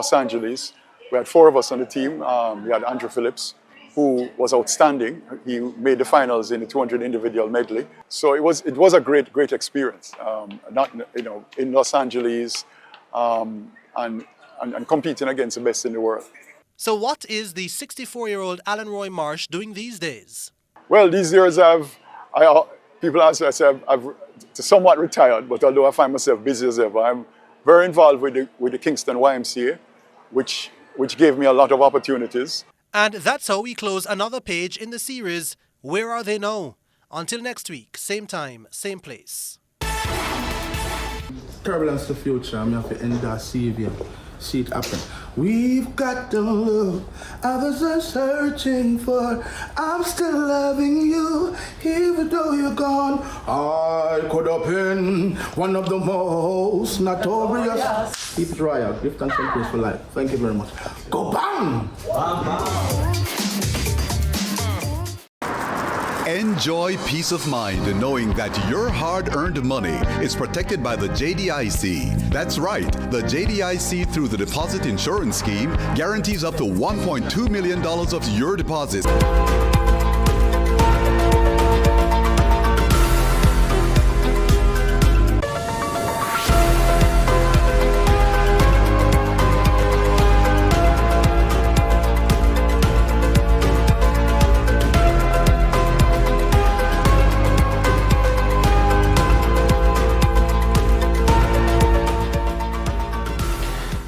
Los Angeles. We had 4 of us on the team. We had Andrew Phillips, who was outstanding. He made the finals in the 200 individual medley. So it was a great experience. In Los Angeles, and competing against the best in the world. So what is the 64-year-old Alan Roy Marsh doing these days? Well, these years people ask me, I say I've somewhat retired, but although I find myself busy as ever, I'm very involved with the Kingston YMCA, which gave me a lot of opportunities. And that's how we close another page in the series, Where Are They Now? Until next week, same time, same place. Turbulence the future, I'm have to end that CVM. See it happen. We've got the love others are searching for. I'm still loving you, even though you're gone. I could have been one of the most notorious. Keep it royal. Give thanks and praise for life. Thank you very much. Go bang! Enjoy peace of mind in knowing that your hard-earned money is protected by the JDIC. That's right, the JDIC through the Deposit Insurance Scheme guarantees up to $1.2 million of your deposit.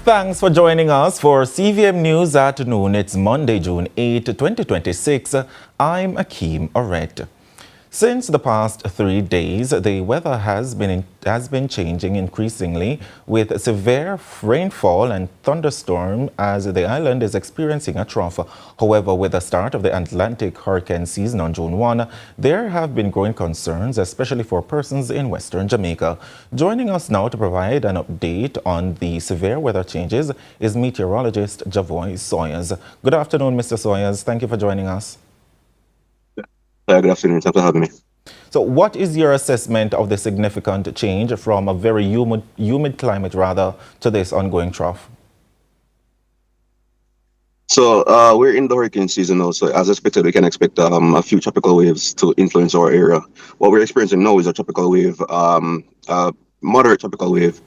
Thanks for joining us for CVM News at Noon. It's Monday, June 8, 2026. I'm Akeem Oret. Since the past 3 days, the weather has been changing increasingly with severe rainfall and thunderstorm as the island is experiencing a trough. However, with the start of the Atlantic hurricane season on June 1, there have been growing concerns, especially for persons in Western Jamaica. Joining us now to provide an update on the severe weather changes is meteorologist Javoy Sawyers. Good afternoon, Mr. Sawyers. Thank you for joining us. Good afternoon. Thanks for having me. So what is your assessment of the significant change from a very humid climate to this ongoing trough? So we're in the hurricane season now, so as expected, we can expect a few tropical waves to influence our area. What we're experiencing now is a tropical wave, moderate tropical wave,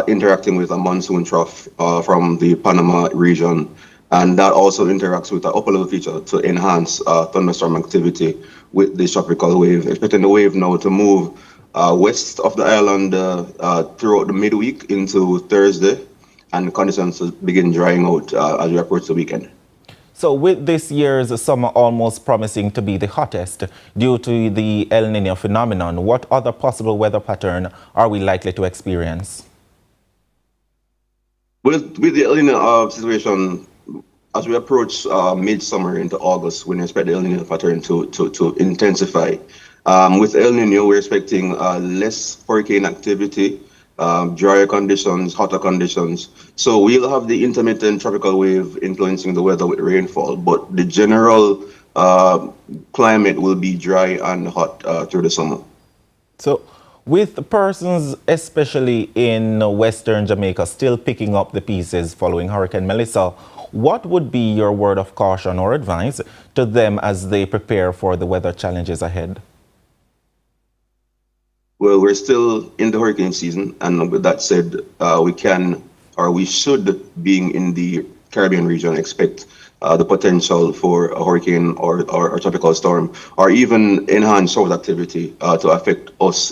interacting with a monsoon trough from the Panama region. And that also interacts with the upper level feature to enhance thunderstorm activity with this tropical wave. Expecting the wave now to move west of the island throughout the midweek into Thursday, and conditions to begin drying out as we approach the weekend. So with this year's summer almost promising to be the hottest due to the El Niño phenomenon, what other possible weather pattern are we likely to experience? With the El Niño situation, as we approach midsummer into August, we expect the El Niño pattern to intensify. With El Niño, we're expecting less hurricane activity, drier conditions, hotter conditions. So we'll have the intermittent tropical wave influencing the weather with rainfall, but the general climate will be dry and hot through the summer. So with persons, especially in Western Jamaica, still picking up the pieces following Hurricane Melissa, what would be your word of caution or advice to them as they prepare for the weather challenges ahead? Well, we're still in the hurricane season, and with that said, we should, being in the Caribbean region, expect the potential for a hurricane or a tropical storm, or even enhanced shower activity to affect us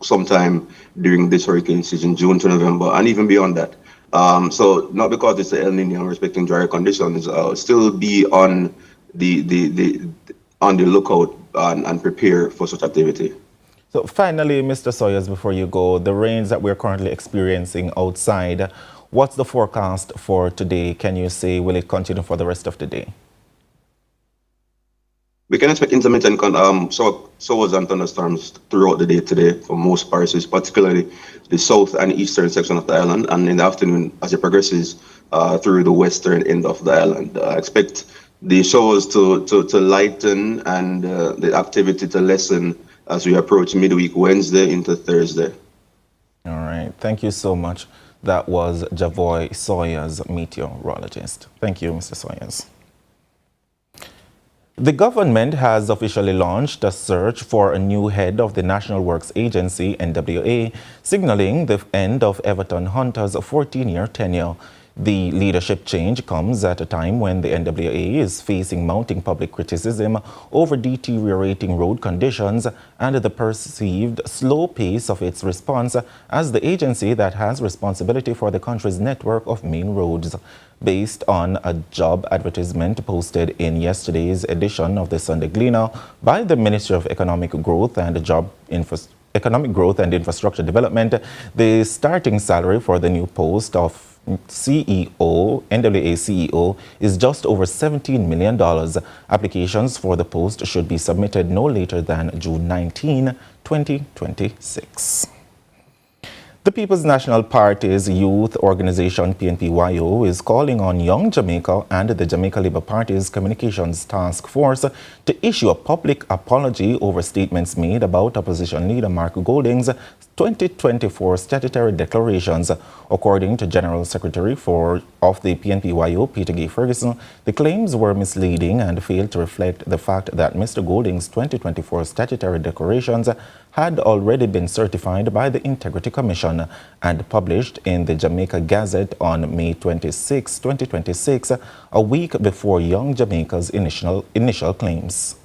sometime during this hurricane season, June to November, and even beyond that. So not because it's the El Niño, we're expecting drier conditions, still be on the lookout and prepare for such activity. So finally, Mr. Sawyers, before you go, the rains that we're currently experiencing outside, what's the forecast for today? Can you say, will it continue for the rest of the day? We can expect intermittent showers and thunderstorms throughout the day today for most parishes, particularly the south and eastern section of the island, and in the afternoon as it progresses through the western end of the island. Expect the showers to lighten and the activity to lessen as we approach midweek Wednesday into Thursday. All right. Thank you so much. That was Javoy Sawyers, meteorologist. Thank you, Mr. Sawyers. The government has officially launched a search for a new head of the National Works Agency, NWA, signaling the end of Everton Hunter's 14-year tenure. The leadership change comes at a time when the NWA is facing mounting public criticism over deteriorating road conditions and the perceived slow pace of its response as the agency that has responsibility for the country's network of main roads. Based on a job advertisement posted in yesterday's edition of the Sunday Gleaner by the Ministry of Economic Growth and Infrastructure Development, the starting salary for the new post of NWA CEO is just over $17 million. Applications for the post should be submitted no later than June 19, 2026. The People's National Party's youth organization, PNPYO, is calling on Young Jamaica and the Jamaica Labour Party's Communications Task Force to issue a public apology over statements made about opposition leader Mark Golding's 2024 statutory declarations. According to General Secretary of the PNPYO, Peter G. Ferguson, the claims were misleading and failed to reflect the fact that Mr. Golding's 2024 statutory declarations had already been certified by the Integrity Commission and published in the Jamaica Gazette on May 26, 2026, a week before Young Jamaica's initial claims.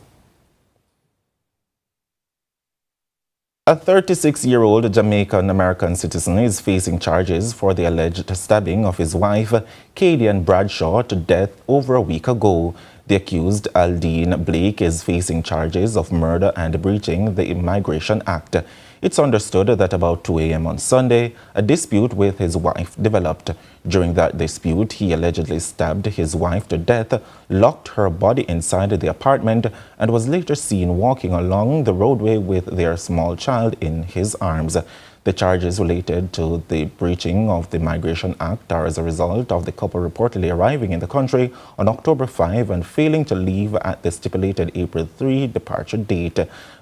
A 36-year-old Jamaican-American citizen is facing charges for the alleged stabbing of his wife, Kadian Bradshaw, to death over a week ago. The accused, Aldine Blake, is facing charges of murder and breaching the Immigration Act. It's understood that about 2 a.m. on Sunday, a dispute with his wife developed. During that dispute, he allegedly stabbed his wife to death, locked her body inside the apartment, and was later seen walking along the roadway with their small child in his arms. The charges related to the breaching of the Migration Act are as a result of the couple reportedly arriving in the country on October 5 and failing to leave at the stipulated April 3 departure date.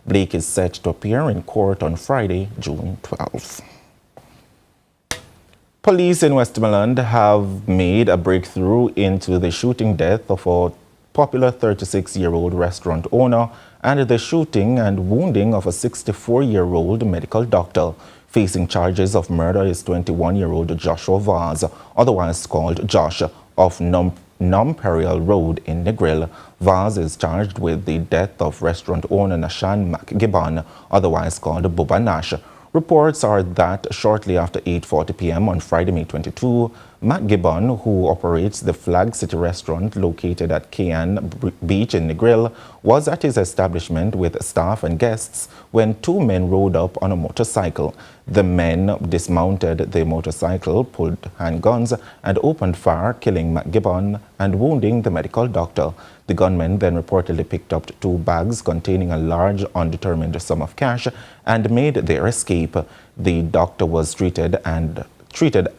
Blake is set to appear in court on Friday, June 12. Police in Westmoreland have made a breakthrough into the shooting death of a popular 36-year-old restaurant owner and the shooting and wounding of a 64-year-old medical doctor. Facing charges of murder is 21-year-old Joshua Vaz, otherwise called Josh, of Nomperial Road in Negril. Vaz is charged with the death of restaurant owner Nashan McGibbon, otherwise called Bubba Nash. Reports are that shortly after 8:40 p.m. on Friday, May 22, Matt Gibbon, who operates the Flag City restaurant located at Cayenne Beach in Negril, was at his establishment with staff and guests when two men rode up on a motorcycle. The men dismounted the motorcycle, pulled handguns, and opened fire, killing Matt Gibbon and wounding the medical doctor. The gunmen then reportedly picked up 2 bags containing a large undetermined sum of cash and made their escape. The doctor was treated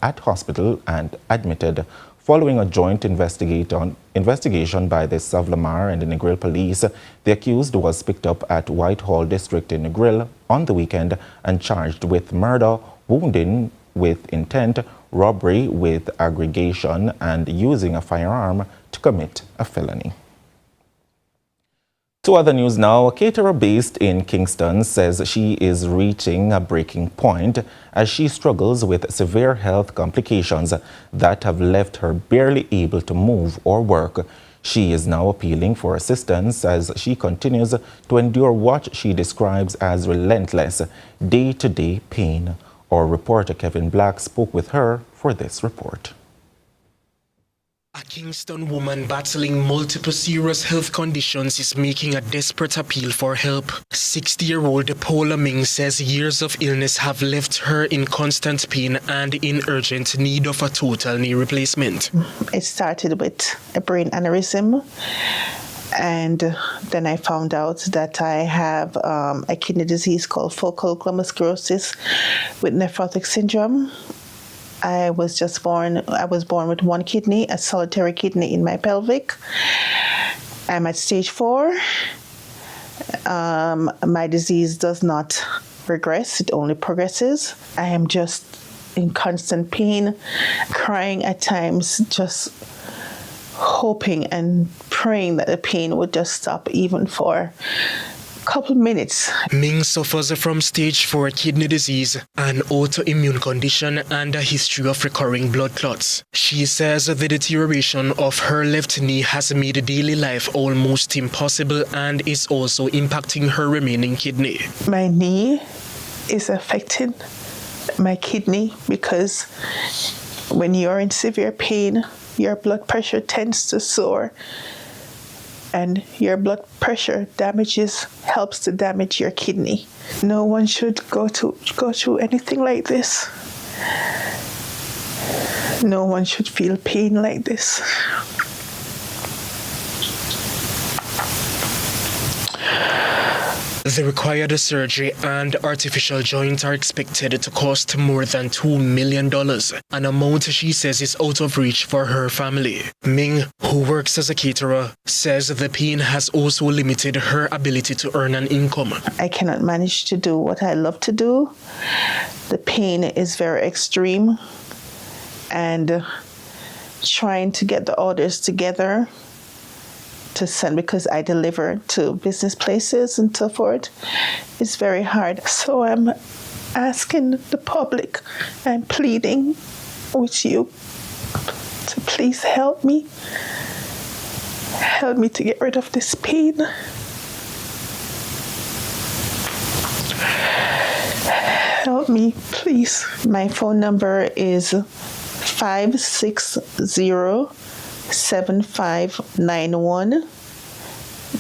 at hospital and admitted. Following a joint investigation by the Savlamar and the Negril police, the accused was picked up at Whitehall District in Negril on the weekend and charged with murder, wounding with intent, robbery with aggregation, and using a firearm to commit a felony. To other news now, a caterer based in Kingston says she is reaching a breaking point as she struggles with severe health complications that have left her barely able to move or work. She is now appealing for assistance as she continues to endure what she describes as relentless day-to-day pain. Our reporter Kevin Black spoke with her for this report. A Kingston woman battling multiple serious health conditions is making a desperate appeal for help. 60-year-old Paula Ming says years of illness have left her in constant pain and in urgent need of a total knee replacement. It started with a brain aneurysm, and then I found out that I have a kidney disease called focal glomerulosclerosis with nephrotic syndrome. I was born with one kidney, a solitary kidney in my pelvic. I'm at stage 4. My disease does not regress, it only progresses. I am just in constant pain, crying at times, just hoping and praying that the pain would just stop even for a couple minutes. Ming suffers from stage 4 kidney disease, an autoimmune condition, and a history of recurring blood clots. She says the deterioration of her left knee has made daily life almost impossible and is also impacting her remaining kidney. My knee is affecting my kidney because when you're in severe pain, your blood pressure tends to soar, and your blood pressure helps to damage your kidney. No one should go through anything like this. No one should feel pain like this. The required surgery and artificial joint are expected to cost more than $2 million, an amount she says is out of reach for her family. Ming, who works as a caterer, says the pain has also limited her ability to earn an income. I cannot manage to do what I love to do. The pain is very extreme, and trying to get the orders together to send, because I deliver to business places and so forth, it's very hard. So I'm asking the public, I'm pleading with you to please help me. Help me to get rid of this pain. Help me, please. My phone number is 560-7591.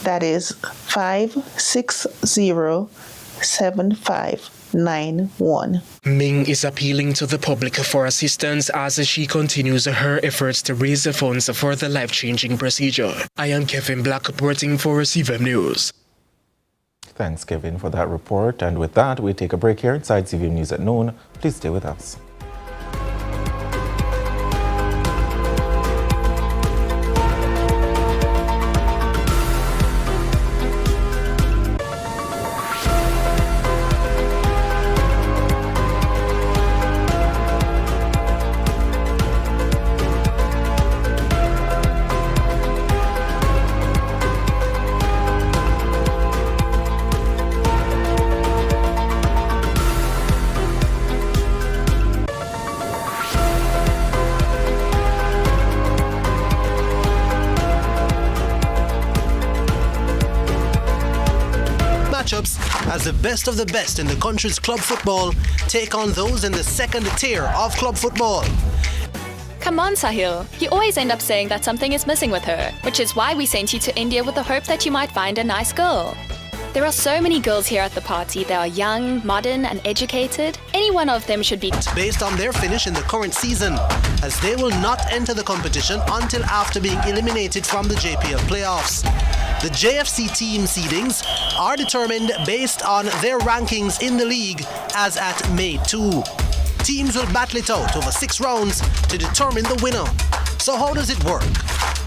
That is 560-7591. Ming is appealing to the public for assistance as she continues her efforts to raise the funds for the life-changing procedure. I am Kevin Black reporting for CVM News. Thanks, Kevin, for that report. And with that, we take a break here inside CVM News at Noon. Please stay with us. As the best of the best in the country's club football take on those in the second tier of club football. Come on, Sahil. You always end up saying that something is missing with her, which is why we sent you to India with the hope that you might find a nice girl. There are so many girls here at the party. They are young, modern, and educated. Any one of them should be based on their finish in the current season, as they will not enter the competition until after being eliminated from the JPL playoffs. The JFC team seedings are determined based on their rankings in the league as at May 2. Teams will battle it out over 6 rounds to determine the winner. So how does it work?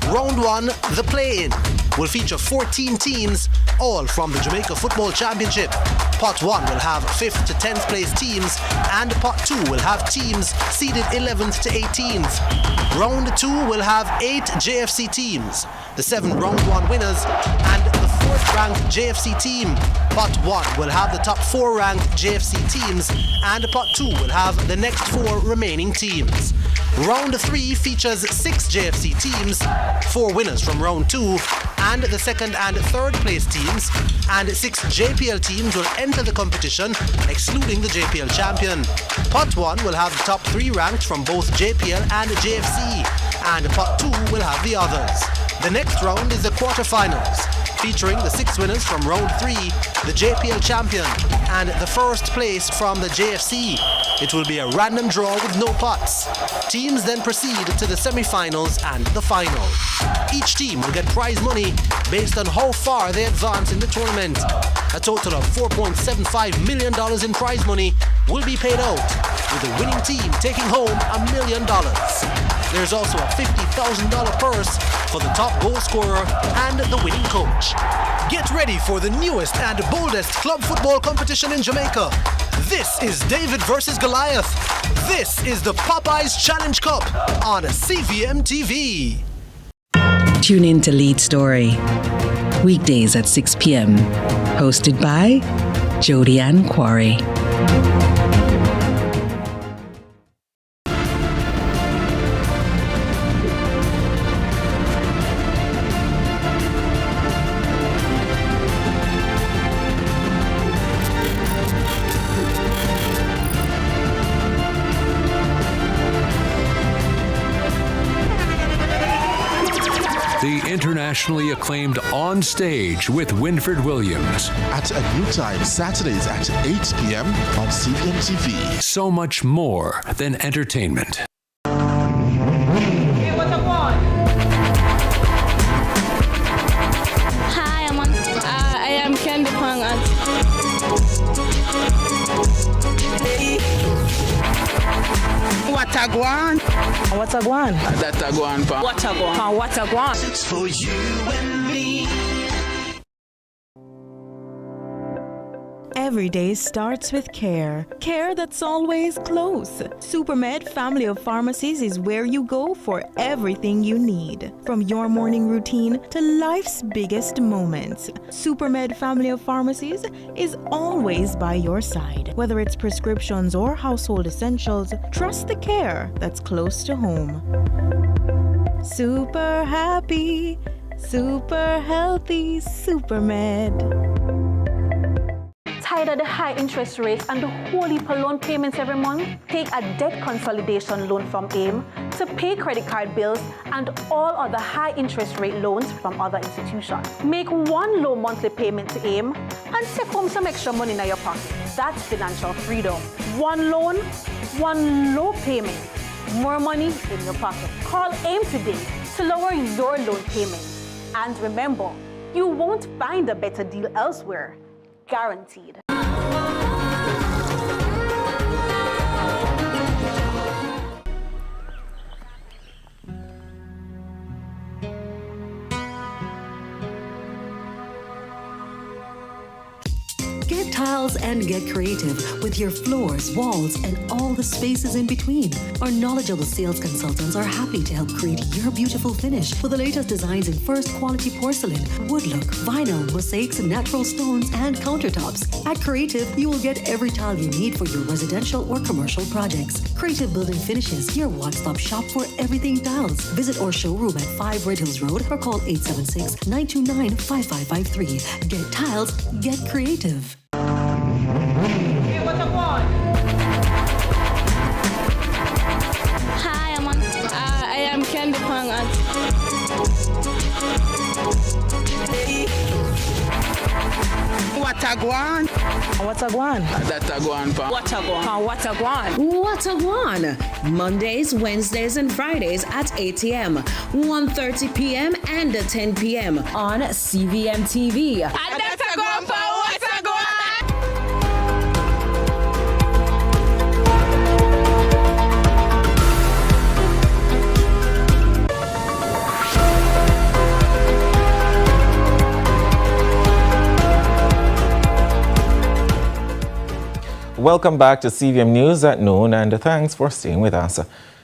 Round 1, the play-in, will feature 14 teams, all from the Jamaica Football Championship. Pot 1 will have 5th to 10th place teams, and Pot 2 will have teams seeded 11th to 18th. Round 2 will have 8 JFC teams, the 7 Round 1 winners, and the 4th ranked JFC team. Pot 1 will have the top 4 ranked JFC teams, and Pot 2 will have the next 4 remaining teams. Round 3 features 6 JFC teams, 4 winners from Round 2, and the 2nd and 3rd place teams, and 6 JPL teams will enter the competition, excluding the JPL champion. Pot 1 will have the top 3 ranked from both JPL and JFC, and Pot 2 will have the others. The next round is the quarterfinals, featuring the 6 winners from Round 3, the JPL champion, and the 1st place from the JFC. It will be a random draw with no pots. Teams then proceed to the semi-finals and the final. Each team will get prize money based on how far they advance in the tournament. A total of $4.75 million in prize money will be paid out, with the winning team taking home $1 million. There's also a $50,000 purse for the top goal scorer and the winning coach. Get ready for the newest and boldest club football competition in Jamaica. This is David versus Goliath. This is the Popeyes Challenge Cup on CVM TV. Tune in to Lead Story, weekdays at 6 p.m. Hosted by Jody Ann Quarry. The internationally acclaimed On Stage with Winford Williams. At a new time, Saturdays at 8 p.m. on CVM TV. So much more than entertainment. Hey, what's up, on? Hi, I am Candy Pang. What a guan? What's a guan? That a guan, pa. What a guan? What a guan? It's for you and me. Every day starts with care. Care that's always close. Supermed Family of Pharmacies is where you go for everything you need. From your morning routine to life's biggest moments. Supermed Family of Pharmacies is always by your side. Whether it's prescriptions or household essentials, trust the care that's close to home. Super happy, super healthy, Supermed. Tired of the high interest rates and the whole heap of loan payments every month? Take a debt consolidation loan from AIM to pay credit card bills and all other high interest rate loans from other institutions. Make one low monthly payment to AIM and take home some extra money in your pocket. That's financial freedom. One loan, one low payment, more money in your pocket. Call AIM today to lower your loan payments. And remember, you won't find a better deal elsewhere. Guaranteed. Get tiles and get creative with your floors, walls, and all the spaces in between. Our knowledgeable sales consultants are happy to help create your beautiful finish with the latest designs in first quality porcelain, wood look, vinyl, mosaics, natural stones, and countertops. At Creative, you will get every tile you need for your residential or commercial projects. Creative Building Finishes, your one-stop shop for everything tiles. Visit our showroom at 5 Red Hills Road or call 876-929-5553. Get tiles, get creative. Hey, what's up, on? Hi, I am Candy Pang. What a guan? What's a guan? That a guan, pa. What a guan? What a guan? What a one! Mondays, Wednesdays, and Fridays at 8 a.m., 1:30 p.m., and 10 p.m. on CVM TV. That a guan, pa. What a guan? Welcome back to CVM News at Noon, and thanks for staying with us.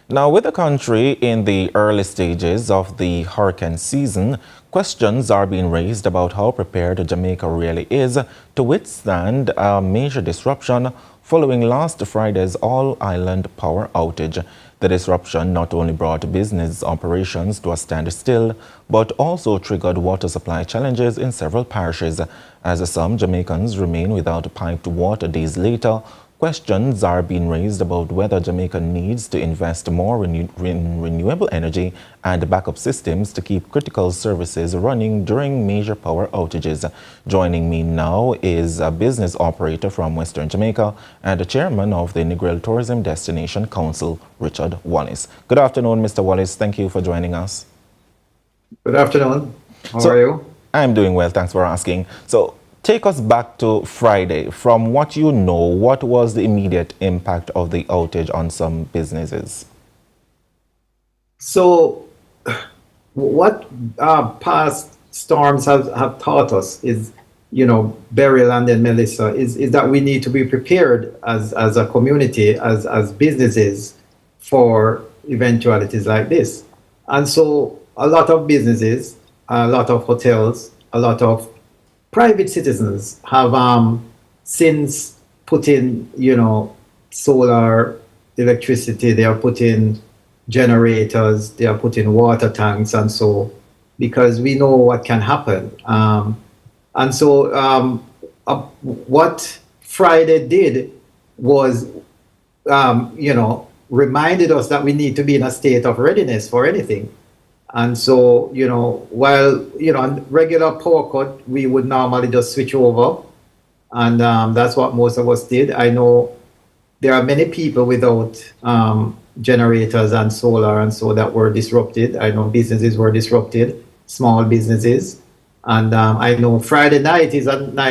Now, with the country in the early stages of the hurricane season, questions are being raised about how prepared Jamaica really is to withstand a major disruption following last Friday's all-island power outage. The disruption not only brought business operations to a standstill, but also triggered water supply challenges in several parishes. As some Jamaicans remain without piped water days later, questions are being raised about whether Jamaica needs to invest more in renewable energy and backup systems to keep critical services running during major power outages. Joining me now is a business operator from Western Jamaica and the chairman of the Negril Tourism Destination Council, Richard Wallace. Good afternoon, Mr. Wallace. Thank you for joining us. Good afternoon. How are you? I'm doing well. Thanks for asking. So, take us back to Friday. From what you know, what was the immediate impact of the outage on some businesses? So, what past storms have taught us is Beryl and then Melissa, is that we need to be prepared as a community, as businesses, for eventualities like this. And so a lot of businesses, a lot of hotels, a lot of private citizens have since put in, solar electricity, they are putting generators, they are putting water tanks, and so, because we know what can happen. And so what Friday did was, reminded us that we need to be in a state of readiness for anything. And so, while, regular power cut, we would normally just switch over. And that's what most of us did. I know there are many people without generators and solar and so that were disrupted. I know businesses were disrupted, small businesses. And I know Friday night is a night